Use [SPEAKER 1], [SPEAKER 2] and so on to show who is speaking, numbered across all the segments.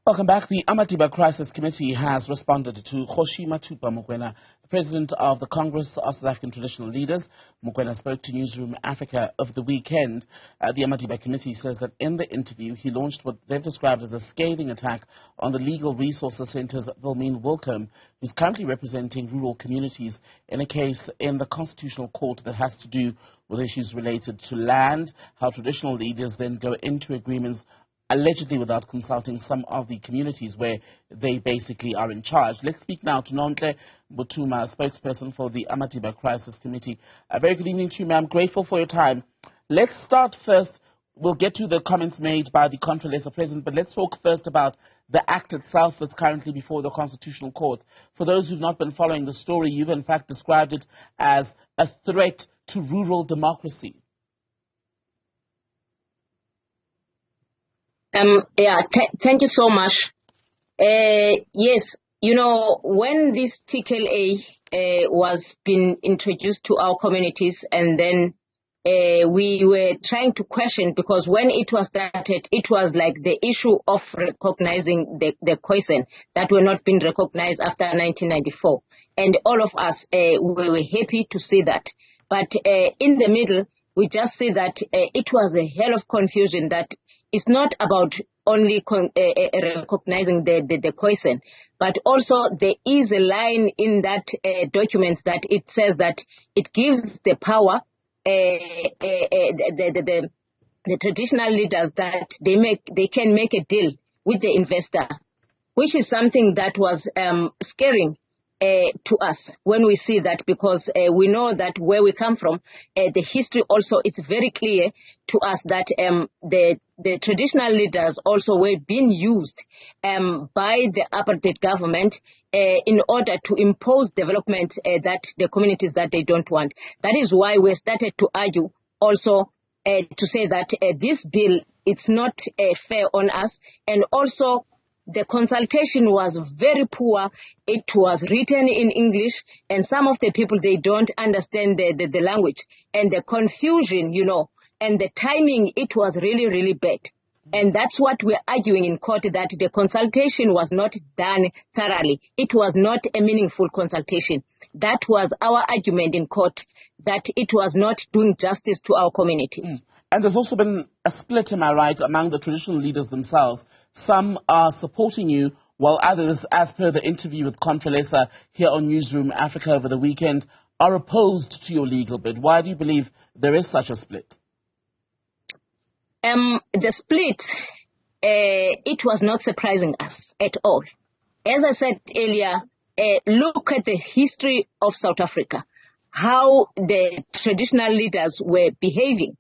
[SPEAKER 1] Welcome back. The Amadiba Crisis Committee has responded to Kgoshi Mathupa Mokoena, the President of the Congress of South African Traditional Leaders. Mokoena spoke to Newzroom Afrika over the weekend. The Amadiba Committee says that in the interview, he launched what they've described as a scathing attack on the Legal Resources Centre's Wilmien Wicomb, who's currently representing rural communities in a case in the Constitutional Court that has to do with issues related to land, how traditional leaders then go into agreements allegedly without consulting some of the communities where they basically are in charge. Let's speak now to Nonhle Mbuthuma, spokesperson for the Amadiba Crisis Committee. A very good evening to you, ma'am. Grateful for your time. Let's start first. We'll get to the comments made by the Contralesa president, but let's talk first about the act itself that's currently before the Constitutional Court. For those who've not been following the story, you've in fact described it as a threat to rural democracy.
[SPEAKER 2] Thank you so much. Yes, you know, when this TKLA was being introduced to our communities, and then we were trying to question, because when it was started, it was like the issue of recognizing the Khoisan that were not being recognized after 1994. And all of us, we were happy to see that. But in the middle, we just see that it was a hell of confusion, that it's not about only recognizing the Khoisan, but also there is a line in that document that it says that it gives the power the traditional leaders that they can make a deal with the investor, which is something that was scaring to us when we see that, because we know that where we come from, the history also, it's very clear to us that the traditional leaders also were being used by the apartheid government in order to impose development that the communities that they don't want. That is why we started to argue also to say that this bill, it's not fair on us, and also the consultation was very poor. It was written in English, and some of the people, they don't understand the language. And the confusion, you know, and the timing, it was really, really bad. And that's what we're arguing in court, that the consultation was not done thoroughly. It was not a meaningful consultation. That was our argument in court, that it was not doing justice to our communities.
[SPEAKER 1] And there's also been a split, am I right, among the traditional leaders themselves. Some are supporting you, while others, as per the interview with Contralesa here on Newzroom Afrika over the weekend, are opposed to your legal bid. Why do you believe there is such a split?
[SPEAKER 2] The split, it was not surprising us at all. As I said earlier, look at the history of South Africa, how the traditional leaders were behaving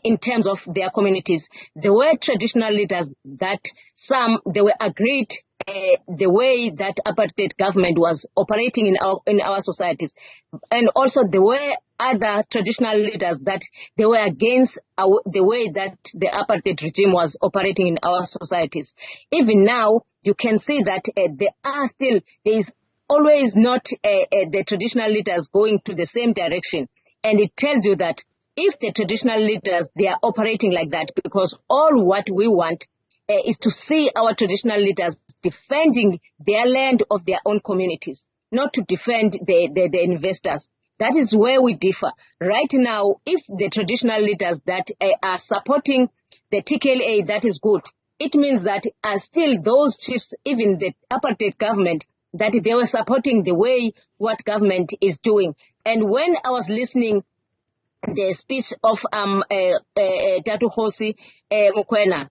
[SPEAKER 2] in terms of their communities. There were traditional leaders that they were agreed the way that apartheid government was operating in our societies. And also there were other traditional leaders that they were against the way that the apartheid regime was operating in our societies. Even now, you can see that there is always not the traditional leaders going to the same direction. And it tells you that if the traditional leaders, they are operating like that, because all what we want is to see our traditional leaders defending their land of their own communities, not to defend the investors. That is where we differ. Right now, if the traditional leaders that are supporting the TKLA, that is good. It means that still those chiefs, even the apartheid government, that they were supporting the way what government is doing. And when I was listening the speech of Kgoshi Mokoena,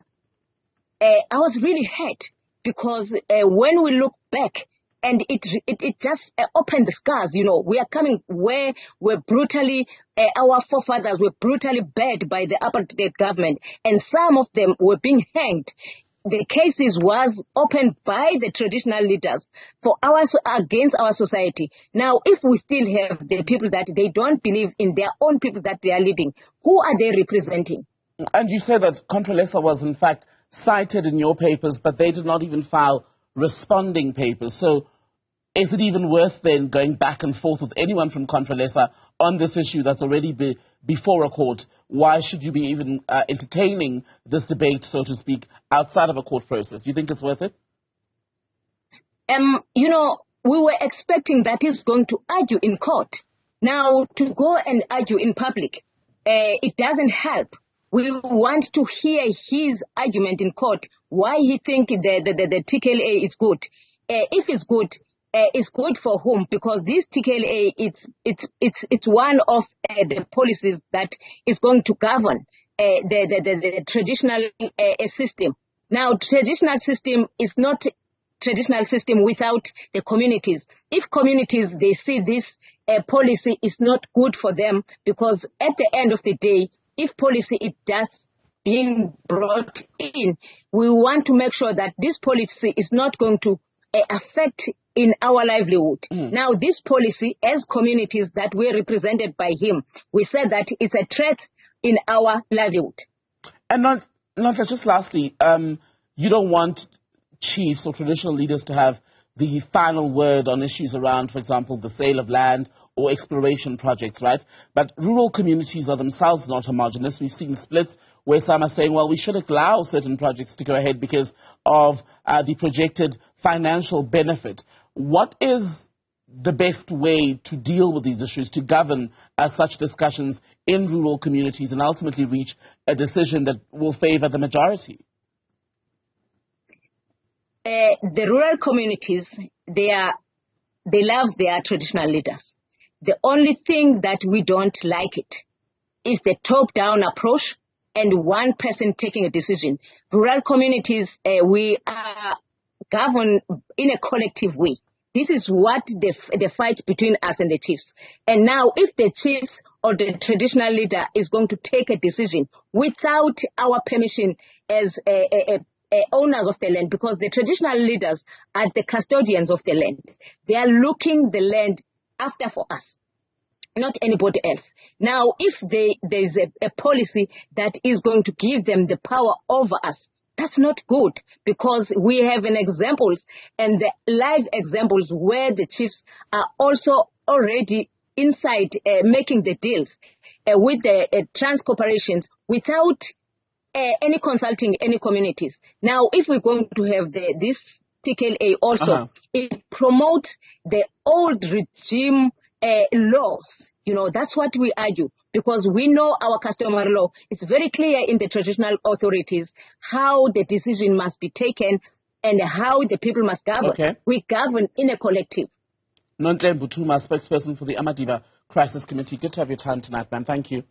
[SPEAKER 2] I was really hurt, because when we look back, and it just opened the scars, you know, we are coming where we're brutally, our forefathers were brutally burned by the apartheid government, and some of them were being hanged. The cases was opened by the traditional leaders against our society. Now, if we still have the people that they don't believe in their own people that they are leading, who are they representing?
[SPEAKER 1] And you say that Contralesa was in fact cited in your papers, but they did not even file responding papers. So is it even worth then going back and forth with anyone from Contralesa on this issue that's already before a court, why should you be even entertaining this debate, so to speak, outside of a court process? Do you think it's worth it?
[SPEAKER 2] You know, we were expecting that he's going to argue in court. Now, to go and argue in public, it doesn't help. We want to hear his argument in court, why he thinks the TKLA is good. If it's good for whom? Because this TKLA, it's one of the policies that is going to govern the traditional system. Now, traditional system is not traditional system without the communities. If communities, they see this policy is not good for them, because at the end of the day, if policy it does being brought in, we want to make sure that this policy is not going to affect in our livelihood. Now, this policy, as communities that were represented by him, we said that it's a threat in our livelihood.
[SPEAKER 1] And not just lastly, you don't want chiefs or traditional leaders to have the final word on issues around, for example, the sale of land or exploration projects, right? But rural communities are themselves not homogenous. We've seen splits where some are saying, well, we should allow certain projects to go ahead because of the projected financial benefit. What is the best way to deal with these issues, to govern such discussions in rural communities and ultimately reach a decision that will favor the majority?
[SPEAKER 2] The rural communities, they love their traditional leaders. The only thing that we don't like it is the top-down approach and one person taking a decision. Rural communities, we are governed in a collective way. This is what the fight between us and the chiefs. And now, if the chiefs or the traditional leader is going to take a decision without our permission as owners of the land, because the traditional leaders are the custodians of the land. They are looking the land after for us, not anybody else. Now, if there is a policy that is going to give them the power over us, that's not good, because we have an examples and the live examples where the chiefs are also already inside making the deals with the trans corporations without any consulting any communities. Now, if we're going to have this TKLA also, it promotes the old regime laws. You know, that's what we argue, because we know our customary law. It's very clear in the traditional authorities how the decision must be taken and how the people must govern.
[SPEAKER 1] Okay.
[SPEAKER 2] We govern in a collective.
[SPEAKER 1] Nonhle Mbuthuma, spokesperson for the Amadiba Crisis Committee. Good to have your time tonight, ma'am. Thank you.